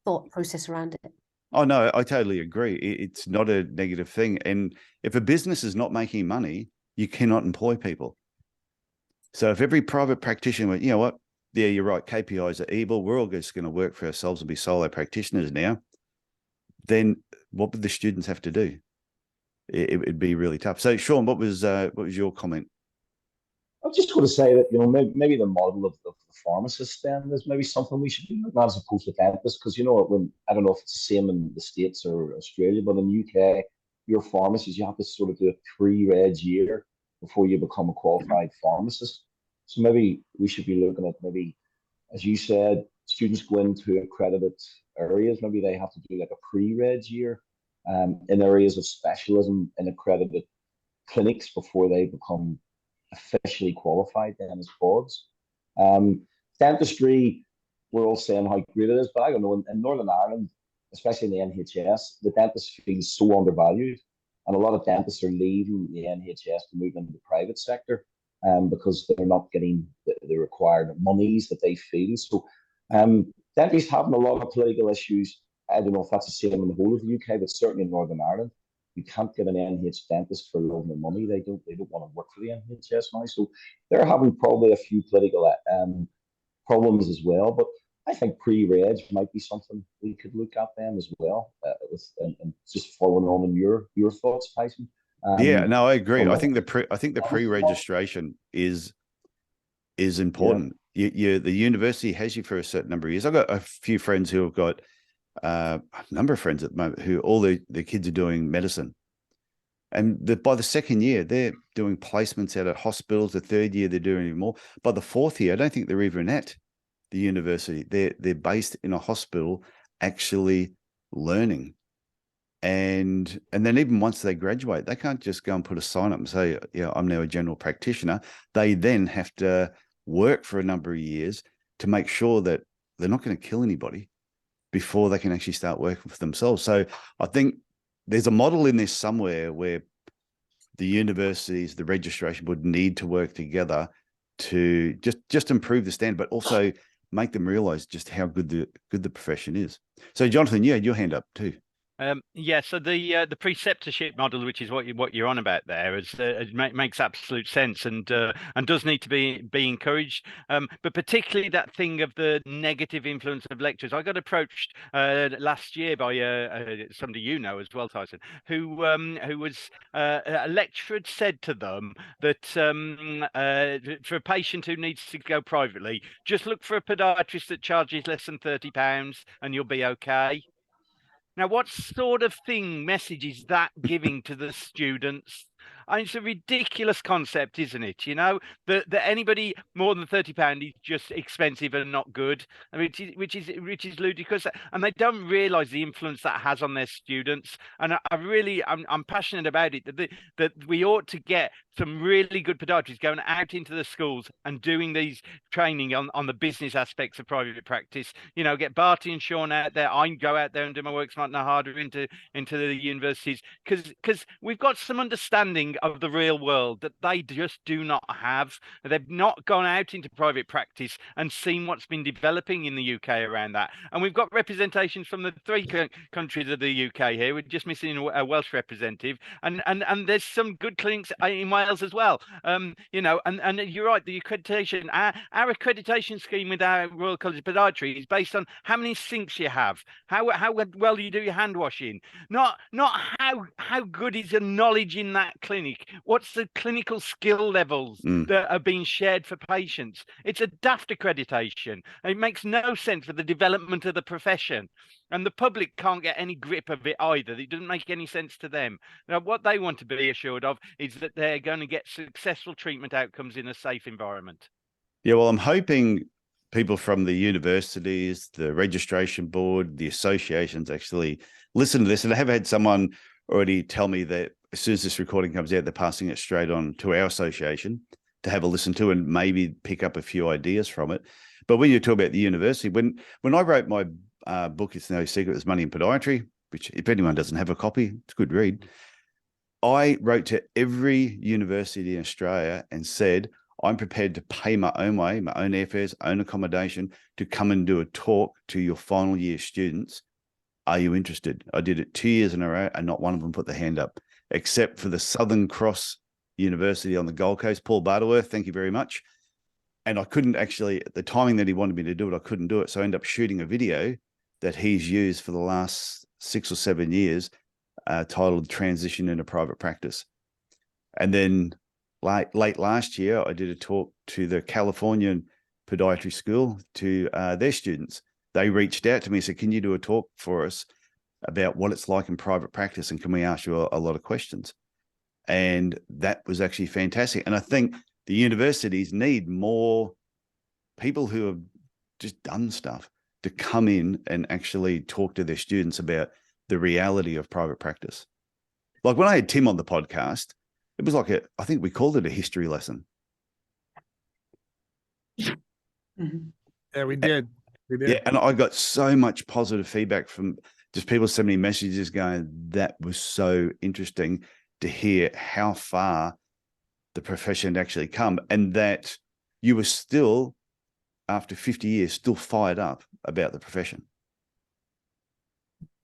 thought process around it. Oh no, I totally agree. It's not a negative thing. And if a business is not making money, you cannot employ people. So if every private practitioner went, you know what? Yeah, you're right. KPIs are evil. We're all just going to work for ourselves and be solo practitioners now. Then what would the students have to do? It'd be really tough. So, Sean, what was your comment? I was just going to say that maybe the model of the pharmacist then is maybe something we should be looking at as opposed to dentists, because when I don't know if it's the same in the States or Australia, but in the UK, your pharmacist, you have to sort of do a 3-reg year before you become a qualified pharmacist. So maybe we should be looking at, maybe, as you said, students go into accredited areas. Maybe they have to do like a pre-reg year in areas of specialism in accredited clinics before they become officially qualified then as pods. Dentistry, we're all saying how great it is, but I don't know, in Northern Ireland, especially in the NHS, the dentist feels so undervalued, and a lot of dentists are leaving the NHS to move into the private sector because they're not getting the required monies that they feel. So dentists having a lot of political issues. I don't know if that's the same in the whole of the UK, but certainly in Northern Ireland, you can't get an NHS dentist for love of money. They don't want to work for the NHS now. So they're having probably a few political problems as well. But I think pre-reg might be something we could look at them as well. And just following on in your thoughts, Tyson. Yeah, no, I agree. I think the pre-registration is important. Yeah. The university has you for a certain number of years. I've got a few friends who have got a number of friends at the moment who all their kids are doing medicine, and by the second year they're doing placements out at hospitals. The third year they're doing even more. By the fourth year, I don't think they're even at the university. They're based in a hospital actually learning. And then even once they graduate, they can't just go and put a sign up and say, yeah, I'm now a general practitioner. They then have to work for a number of years to make sure that they're not going to kill anybody before they can actually start working for themselves. So I think there's a model in this somewhere where the universities, the registration board need to work together to just improve the standard, but also make them realize just how good the profession is. So Jonathan, you had your hand up too. Yeah, so the preceptorship model, which is what you're on about there, makes absolute sense and does need to be encouraged. But particularly that thing of the negative influence of lectures. I got approached last year by somebody you know as well, Tyson, who was a lecturer had said to them that for a patient who needs to go privately, just look for a podiatrist that charges less than £30 and you'll be okay. Now, what sort of message is that giving to the students? I mean, it's a ridiculous concept, isn't it? You know, that anybody more than £30 is just expensive and not good. I mean, which is ludicrous, and they don't realise the influence that has on their students. And I'm passionate about it that we ought to get some really good podiatrists going out into the schools and doing these training on the business aspects of private practice. You know, get Bharti and Sean out there. I go out there and do my work smart, no harder into the universities because we've got some understanding of the real world that they just do not have. They've not gone out into private practice and seen what's been developing in the UK around that. And we've got representations from the 3 countries of the UK here. We're just missing a Welsh representative, and there's some good clinics in Wales as well. You know, and you're right, the accreditation, our accreditation scheme with our Royal College of Podiatry is based on how many sinks you have, how well you do your hand washing, not how good is the knowledge in that clinic. What's the clinical skill levels that are being shared for patients? It's a daft accreditation. It makes no sense for the development of the profession. And the public can't get any grip of it either. It doesn't make any sense to them. Now, what they want to be assured of is that they're going to get successful treatment outcomes in a safe environment. Yeah, well, I'm hoping people from the universities, the registration board, the associations actually listen to this. And I have had someone already tell me that as soon as this recording comes out, they're passing it straight on to our association to have a listen to and maybe pick up a few ideas from it. But when you talk about the university, when I wrote my book, It's No Secret There's Money in Podiatry, which if anyone doesn't have a copy, it's a good read. I wrote to every university in Australia and said, I'm prepared to pay my own way, my own airfares, own accommodation to come and do a talk to your final year students. Are you interested? I did it 2 years in a row and not one of them put their hand up, except for the Southern Cross University on the Gold Coast, Paul Butterworth, thank you very much. And I couldn't actually, at the timing that he wanted me to do it, I couldn't do it. So I ended up shooting a video that he's used for the last 6 or 7 years, titled Transition into Private Practice. And then late last year, I did a talk to the Californian Podiatry School to their students. They reached out to me and said, can you do a talk for us about what it's like in private practice? And can we ask you a lot of questions? And that was actually fantastic. And I think the universities need more people who have just done stuff to come in and actually talk to their students about the reality of private practice. Like when I had Tim on the podcast, it was like I think we called it a history lesson. Yeah, we did. Yeah, and I got so much positive feedback from just people sending me messages going, that was so interesting to hear how far the profession had actually come, and that you were still, after 50 years, still fired up about the profession.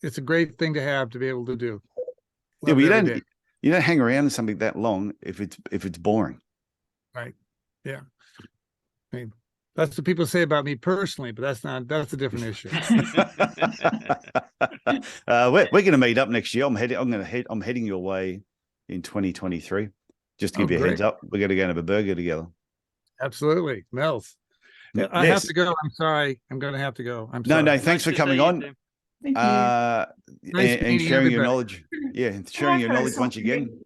It's a great thing to have to be able to do. Yeah, well, you don't hang around in something that long if it's boring. Right. Yeah. I mean, that's what people say about me personally, but that's a different issue. We're going to meet up next year. I'm heading your way in 2023. Just to give you a heads up, we're going to go and have a burger together. Absolutely. Mel's. I have to go. I'm sorry. I'm going to have to go. I'm sorry. No, thanks for coming on. Thank you. And sharing your knowledge. Yeah, sharing your knowledge once again.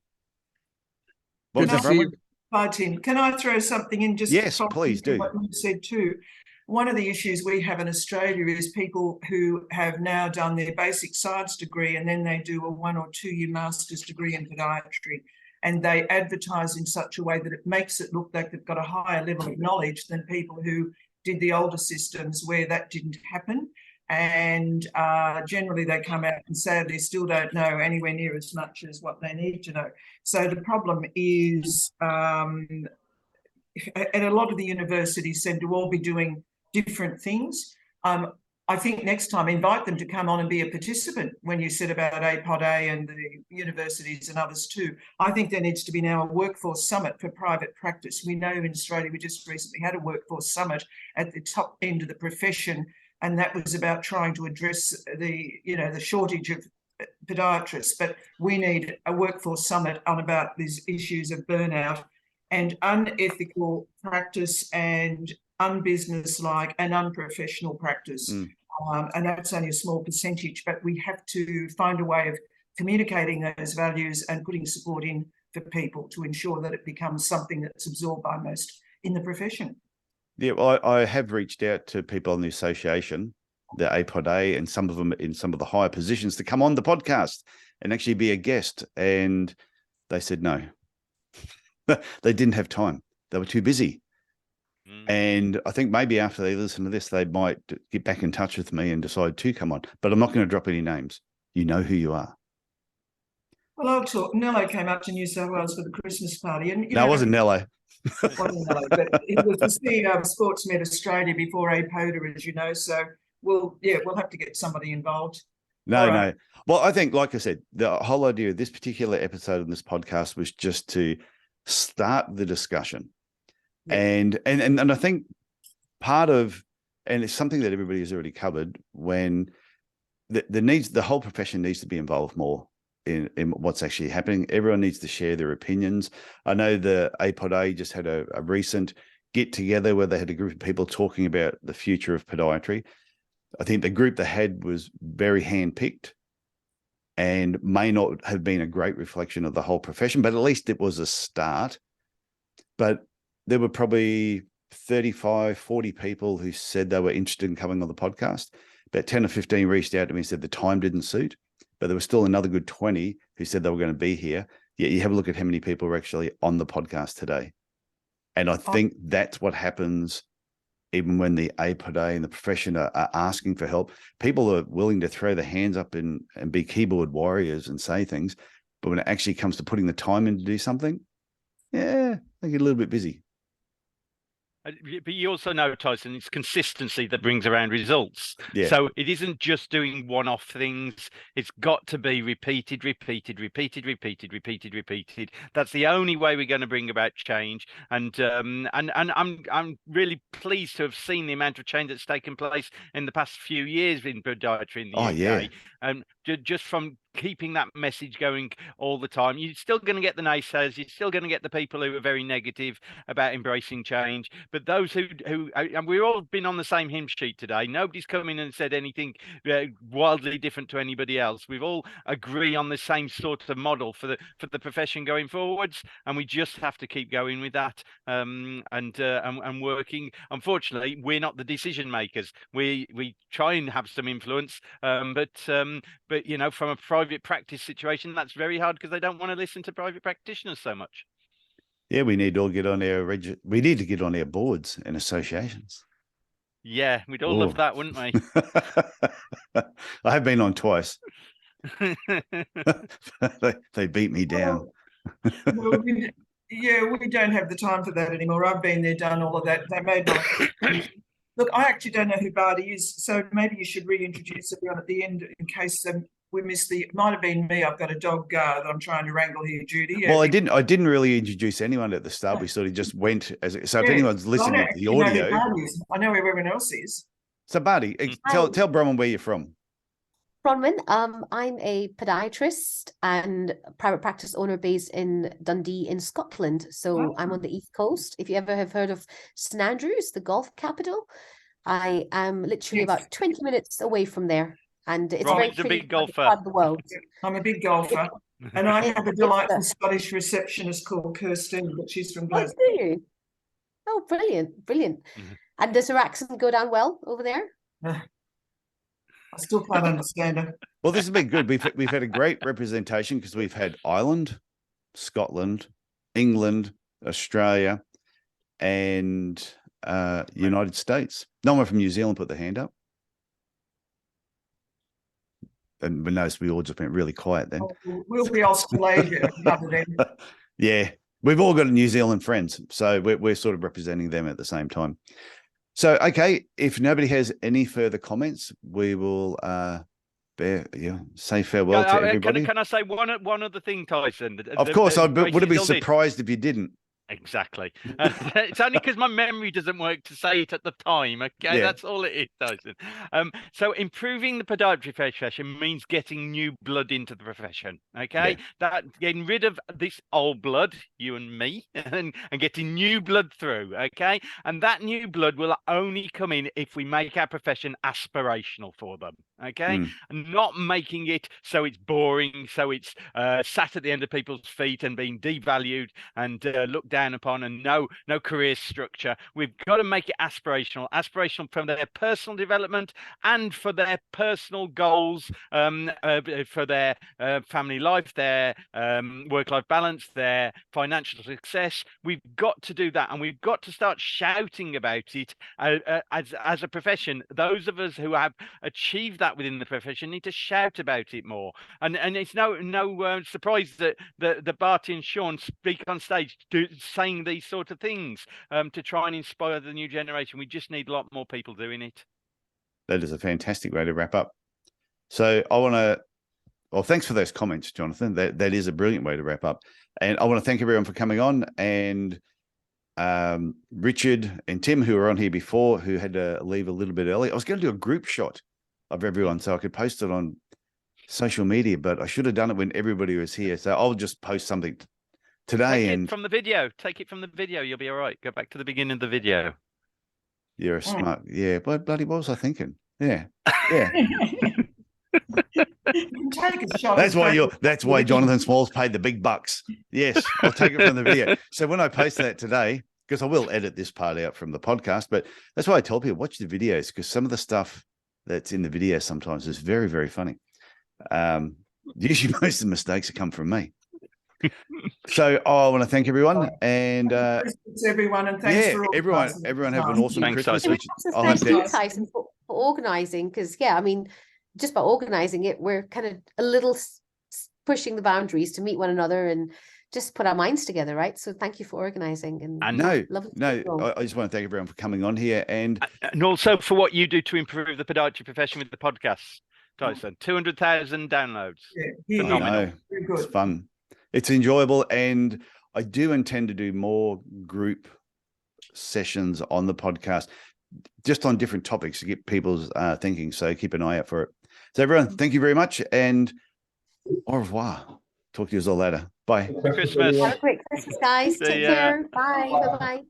What was that, Bronwyn? Hi, Tim. Can I throw something in? Just yes, please do. What you said too. One of the issues we have in Australia is people who have now done their basic science degree and then they do a 1 or 2 year master's degree in podiatry, and they advertise in such a way that it makes it look like they've got a higher level of knowledge than people who did the older systems where that didn't happen. And generally they come out and sadly still don't know anywhere near as much as what they need to know. So the problem is, and a lot of the universities seem to all be doing different things. I think next time invite them to come on and be a participant when you said about APOD and the universities and others too. I think there needs to be now a workforce summit for private practice. We know in Australia we just recently had a workforce summit at the top end of the profession, and that was about trying to address the shortage of podiatrists. But we need a workforce summit on about these issues of burnout and unethical practice and unbusinesslike and unprofessional practice. And that's only a small percentage, but we have to find a way of communicating those values and putting support in for people to ensure that it becomes something that's absorbed by most in the profession. Yeah, well, I have reached out to people in the association, the APOD, and some of them in some of the higher positions to come on the podcast and actually be a guest. And they said no. They didn't have time. They were too busy. And I think maybe after they listen to this, they might get back in touch with me and decide to come on. But I'm not going to drop any names. You know who you are. Well, I'll talk. Nello came up to New South Wales for the Christmas party. And No, it wasn't Nello. Wasn't Nello, but he was the CEO of Sportsmed Australia before APODA, as you know. So we'll have to get somebody involved. No. Well, I think, like I said, the whole idea of this particular episode of this podcast was just to start the discussion. Yeah. And I think part of, and it's something that everybody has already covered, when the whole profession needs to be involved more in what's actually happening. Everyone needs to share their opinions. I know the APOD just had a recent get together where they had a group of people talking about the future of podiatry. I think the group they had was very handpicked and may not have been a great reflection of the whole profession, but at least it was a start. But there were probably 35, 40 people who said they were interested in coming on the podcast. About 10 or 15 reached out to me and said the time didn't suit, but there was still another good 20 who said they were going to be here. Yet you have a look at how many people were actually on the podcast today. And I think that's what happens even when the APOD and the profession are asking for help. People are willing to throw their hands up and be keyboard warriors and say things. But when it actually comes to putting the time in to do something, they get a little bit busy. But you also know, Tyson, it's consistency that brings around results. Yeah. So it isn't just doing one-off things. It's got to be repeated. That's the only way we're going to bring about change. And I'm really pleased to have seen the amount of change that's taken place in the past few years in podiatry in the UK. Yeah. And just from keeping that message going all the time. You're still going to get the naysayers. You're still going to get the people who are very negative about embracing change. But those who and we've all been on the same hymn sheet today. Nobody's come in and said anything wildly different to anybody else. We've all agree on the same sort of model for the profession going forwards, and we just have to keep going with that and working. Unfortunately, we're not the decision makers. We try and have some influence, but you know, from a private practice situation, that's very hard because they don't want to listen to private practitioners so much. Yeah, we need to all get on we need to get on our boards and associations. Yeah, we'd all love that, wouldn't we? I have been on twice. They beat me down. Well, we don't have the time for that anymore. I've been there, done all of that. They made my look. I actually don't know who Bharti is, so maybe you should reintroduce everyone at the end in case we missed it might have been me. I've got a dog that I'm trying to wrangle here, Judi. Well, I didn't really introduce anyone at the start. We sort of just went as if anyone's listening to the audio. I know who everyone else is. So Bharti, tell Bronwyn where you're from. Bronwyn, I'm a podiatrist and private practice owner based in Dundee in Scotland. So I'm on the East Coast. If you ever have heard of St Andrews, the golf capital, I am literally about 20 minutes away from there. And it's a very pretty part of the world. I'm a big golfer. And I have a delightful Scottish receptionist called Kirstine, but she's from Glasgow. Oh, do you? Oh, brilliant, brilliant. Mm-hmm. And does her accent go down well over there? I still can't understand her. Well, this has been good. We've had a great representation because we've had Ireland, Scotland, England, Australia, and United States. No one from New Zealand put their hand up. And we noticed we all just went really quiet then. We'll be Australasia. Yeah, we've all got New Zealand friends, so we're sort of representing them at the same time. So, okay, if nobody has any further comments, we will say farewell to everybody. Can I say one other thing, Tyson? Of course, I would be surprised if you didn't. Exactly. It's only because my memory doesn't work to say it at the time. Okay, that's all it is, Tyson. So improving the podiatry profession means getting new blood into the profession. Okay, that getting rid of this old blood, you and me, and getting new blood through. Okay, and that new blood will only come in if we make our profession aspirational for them. Okay, and not making it so it's boring, so it's sat at the end of people's feet and being devalued and looked down upon, and no career structure. We've got to make it aspirational from their personal development and for their personal goals, for their family life, their work-life balance, their financial success. We've got to do that, and we've got to start shouting about it as a profession. Those of us who have achieved that within the profession need to shout about it more. And it's no surprise that the Bharti and Sean speak on stage saying these sort of things to try and inspire the new generation. We just need a lot more people doing it. That is a fantastic way to wrap up. So I want to, well, thanks for those comments, Jonathan. That is a brilliant way to wrap up. And I want to thank everyone for coming on, and Richard and Tim, who were on here before, who had to leave a little bit early. I was going to do a group shot of everyone so I could post it on social media, but I should have done it when everybody was here. So I'll just post something today. Take it from the video. You'll be all right. Go back to the beginning of the video. You're a smart. Yeah. What was I thinking? Yeah. Take a shot. That's why Jonathan Smalls paid the big bucks. Yes, I'll take it from the video. So when I post that today, because I will edit this part out from the podcast, but that's why I tell people watch the videos, because some of the stuff that's in the video sometimes is very, very funny. Usually most of the mistakes have come from me. So I want to thank everyone, and everyone, and thanks for all everyone have an awesome Christmas. Thanks to Tyson for organising, because I mean, just by organising it, we're kind of a little pushing the boundaries to meet one another and just put our minds together, right? So thank you for organising. And I just want to thank everyone for coming on here, and also for what you do to improve the podiatry profession with the podcasts, Tyson. 200,000 downloads. Phenomenal. It's fun. It's enjoyable, and I do intend to do more group sessions on the podcast, just on different topics to get people's thinking. So keep an eye out for it. So everyone, thank you very much, and au revoir. Talk to you all later. Bye. Christmas. Have a great Christmas, guys. Take care. Bye. Bye-bye.